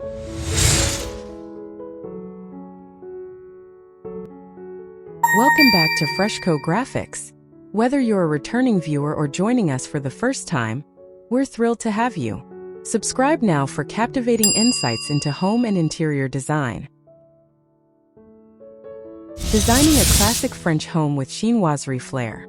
Welcome back to Freshco Graphics. Whether you're a returning viewer or joining us for the first time, we're thrilled to have you. Subscribe now for captivating insights into home and interior design. Designing a classic French home with chinoiserie flair.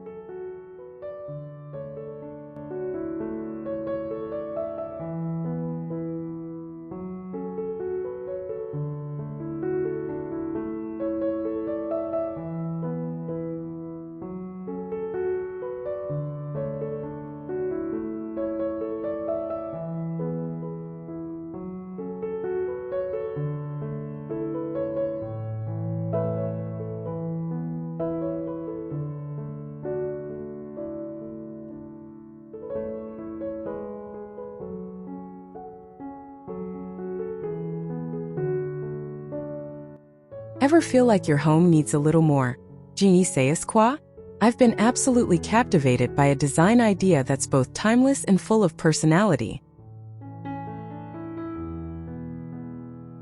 Ever feel like your home needs a little more sais quoi? I've been absolutely captivated by a design idea that's both timeless and full of personality.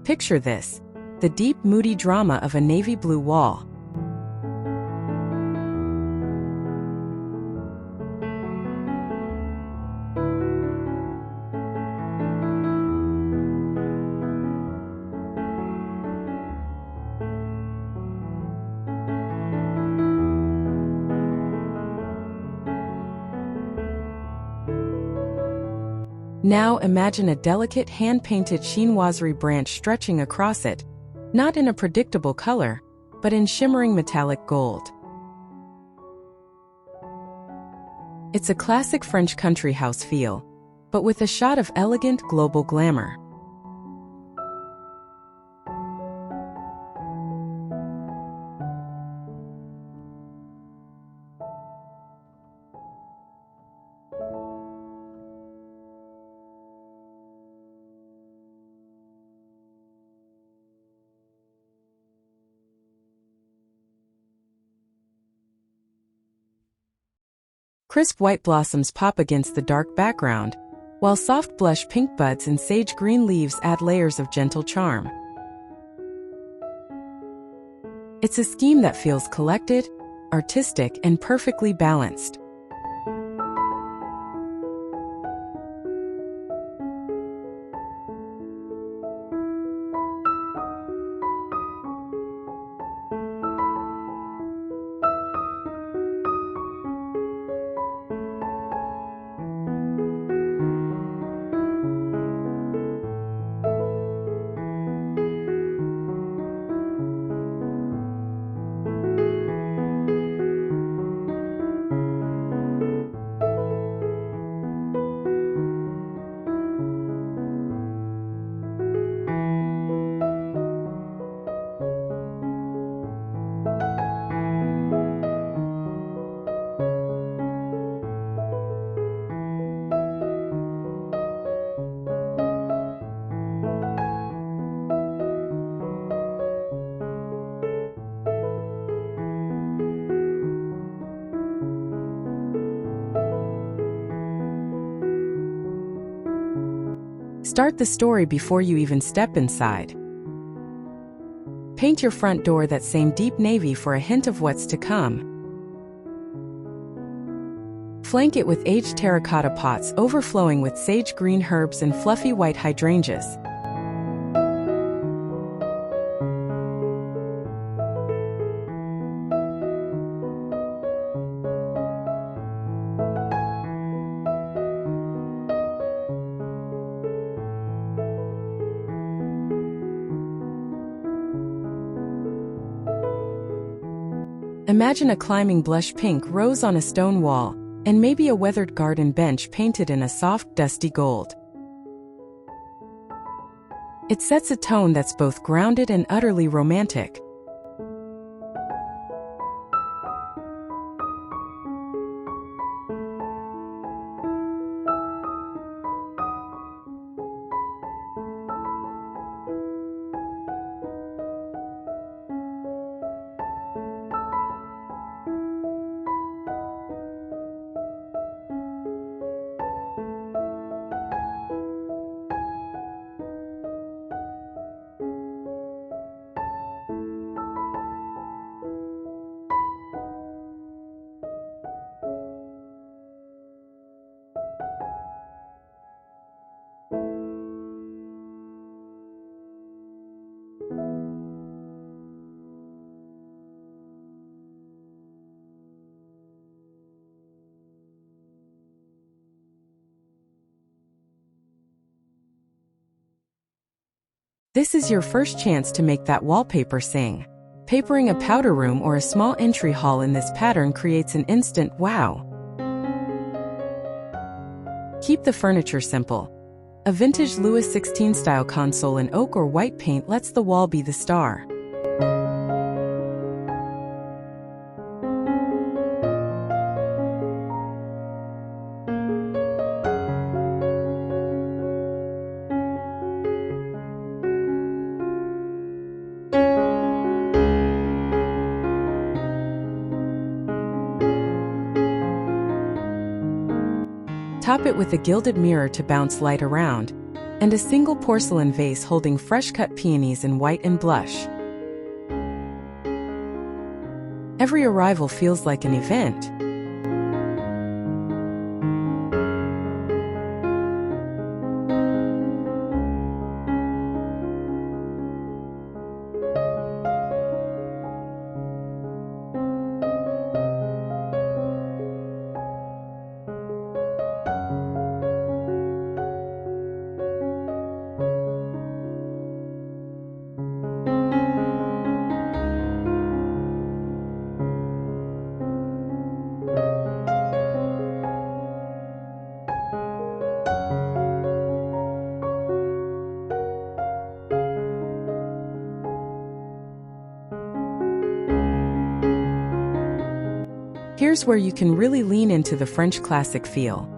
Picture this: the deep, moody drama of a navy blue wall. Now imagine a delicate hand-painted chinoiserie branch stretching across it, not in a predictable color, but in shimmering metallic gold. It's a classic French country house feel, but with a shot of elegant global glamour. Crisp white blossoms pop against the dark background, while soft blush pink buds and sage green leaves add layers of gentle charm. It's a scheme that feels collected, artistic, and perfectly balanced. Start the story before you even step inside. Paint your front door that same deep navy for a hint of what's to come. Flank it with aged terracotta pots overflowing with sage green herbs and fluffy white hydrangeas. Imagine a climbing blush pink rose on a stone wall, and maybe a weathered garden bench painted in a soft, dusty gold. It sets a tone that's both grounded and utterly romantic. This is your first chance to make that wallpaper sing. Papering a powder room or a small entry hall in this pattern creates an instant wow. Keep the furniture simple. A vintage Louis XVI style console in oak or white paint lets the wall be the star. Top it with a gilded mirror to bounce light around, and a single porcelain vase holding fresh-cut peonies in white and blush. Every arrival feels like an event. Here's where you can really lean into the French classic feel.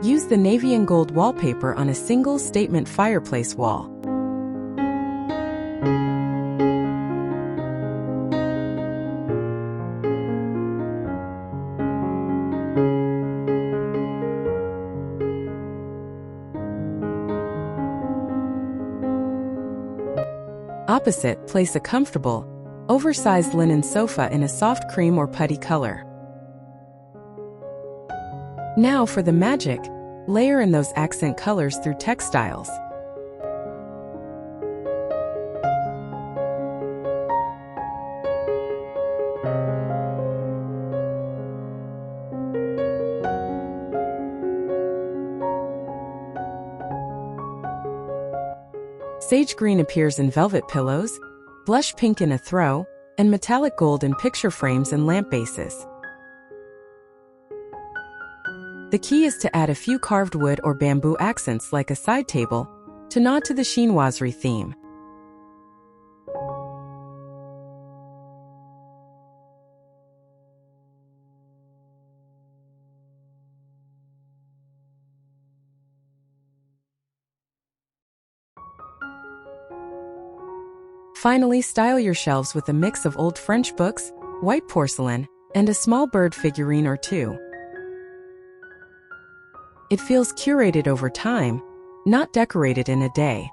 Use the navy and gold wallpaper on a single statement fireplace wall. Opposite, place a comfortable, oversized linen sofa in a soft cream or putty color. Now for the magic, layer in those accent colors through textiles. Sage green appears in velvet pillows, blush pink in a throw, and metallic gold in picture frames and lamp bases. The key is to add a few carved wood or bamboo accents like a side table to nod to the chinoiserie theme. Finally, style your shelves with a mix of old French books, white porcelain, and a small bird figurine or two. It feels curated over time, not decorated in a day.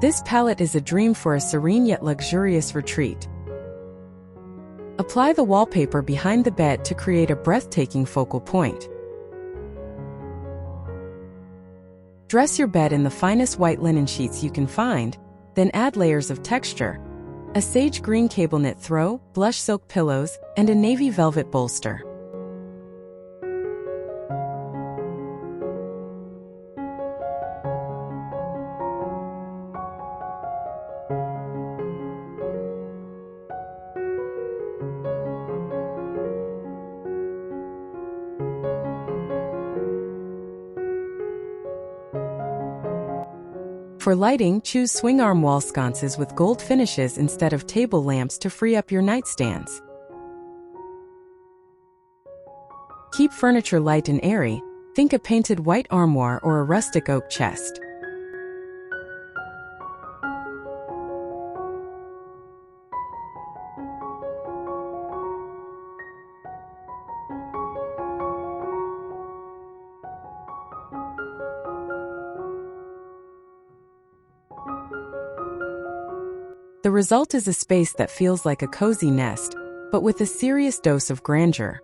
This palette is a dream for a serene yet luxurious retreat. Apply the wallpaper behind the bed to create a breathtaking focal point. Dress your bed in the finest white linen sheets you can find, then add layers of texture, a sage green cable knit throw, blush silk pillows, and a navy velvet bolster. For lighting, choose swing arm wall sconces with gold finishes instead of table lamps to free up your nightstands. Keep furniture light and airy. Think a painted white armoire or a rustic oak chest. The result is a space that feels like a cozy nest, but with a serious dose of grandeur.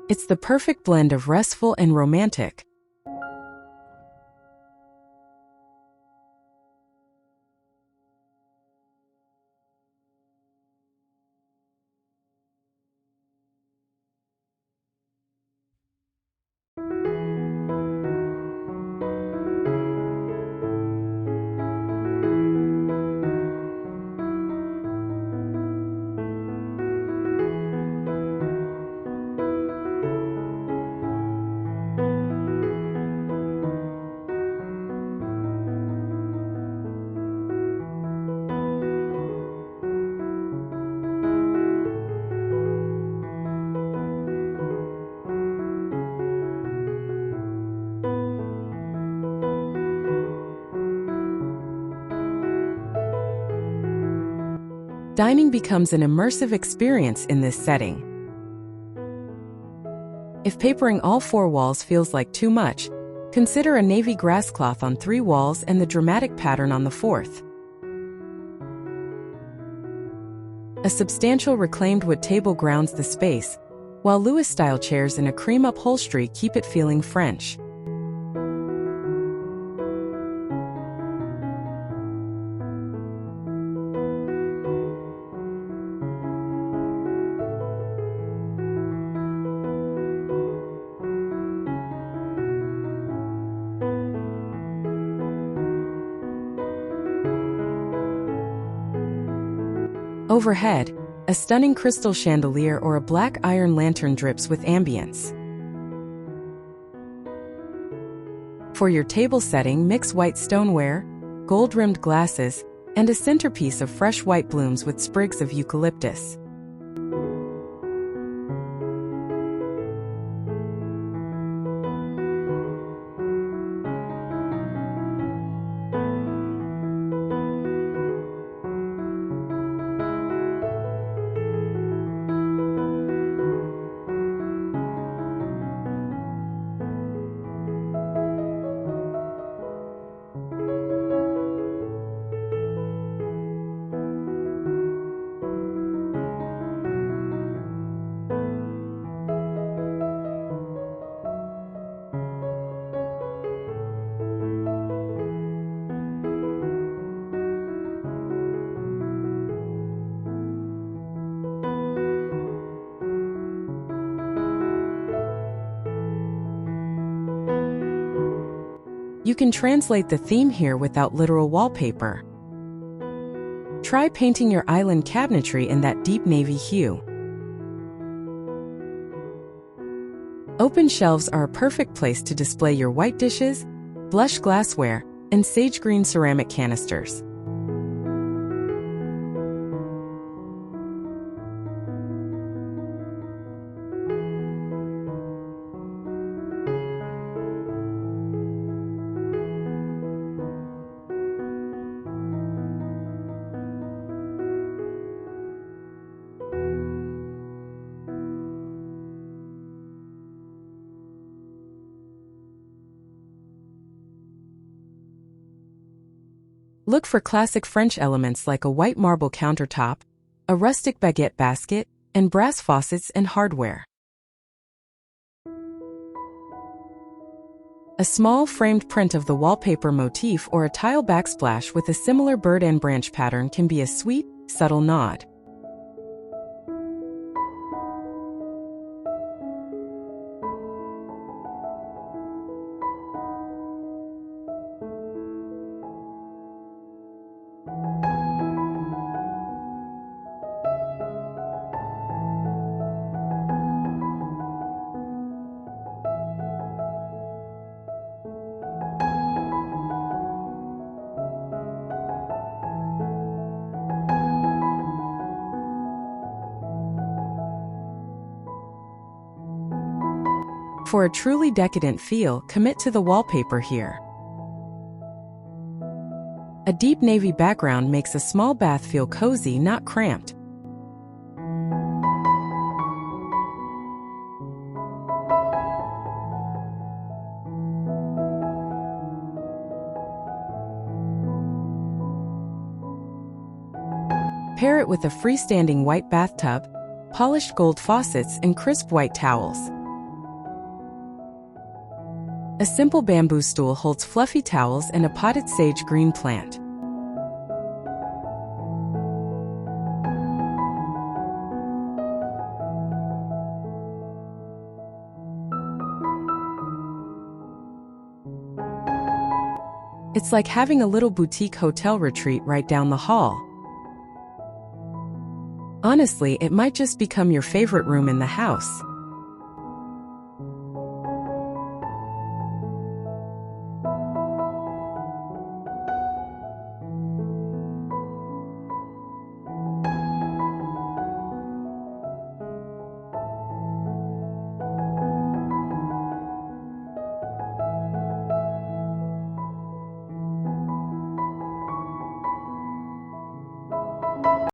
It's the perfect blend of restful and romantic. Dining becomes an immersive experience in this setting. If papering all 4 walls feels like too much, consider a navy grass cloth on 3 walls and the dramatic pattern on the 4th. A substantial reclaimed wood table grounds the space, while Louis-style chairs in a cream upholstery keep it feeling French. Overhead, a stunning crystal chandelier or a black iron lantern drips with ambience. For your table setting, mix white stoneware, gold-rimmed glasses, and a centerpiece of fresh white blooms with sprigs of eucalyptus. You can translate the theme here without literal wallpaper. Try painting your island cabinetry in that deep navy hue. Open shelves are a perfect place to display your white dishes, blush glassware, and sage green ceramic canisters. Look for classic French elements like a white marble countertop, a rustic baguette basket, and brass faucets and hardware. A small framed print of the wallpaper motif or a tile backsplash with a similar bird and branch pattern can be a sweet, subtle nod. For a truly decadent feel, commit to the wallpaper here. A deep navy background makes a small bath feel cozy, not cramped. Pair it with a freestanding white bathtub, polished gold faucets, and crisp white towels. A simple bamboo stool holds fluffy towels and a potted sage green plant. It's like having a little boutique hotel retreat right down the hall. Honestly, it might just become your favorite room in the house.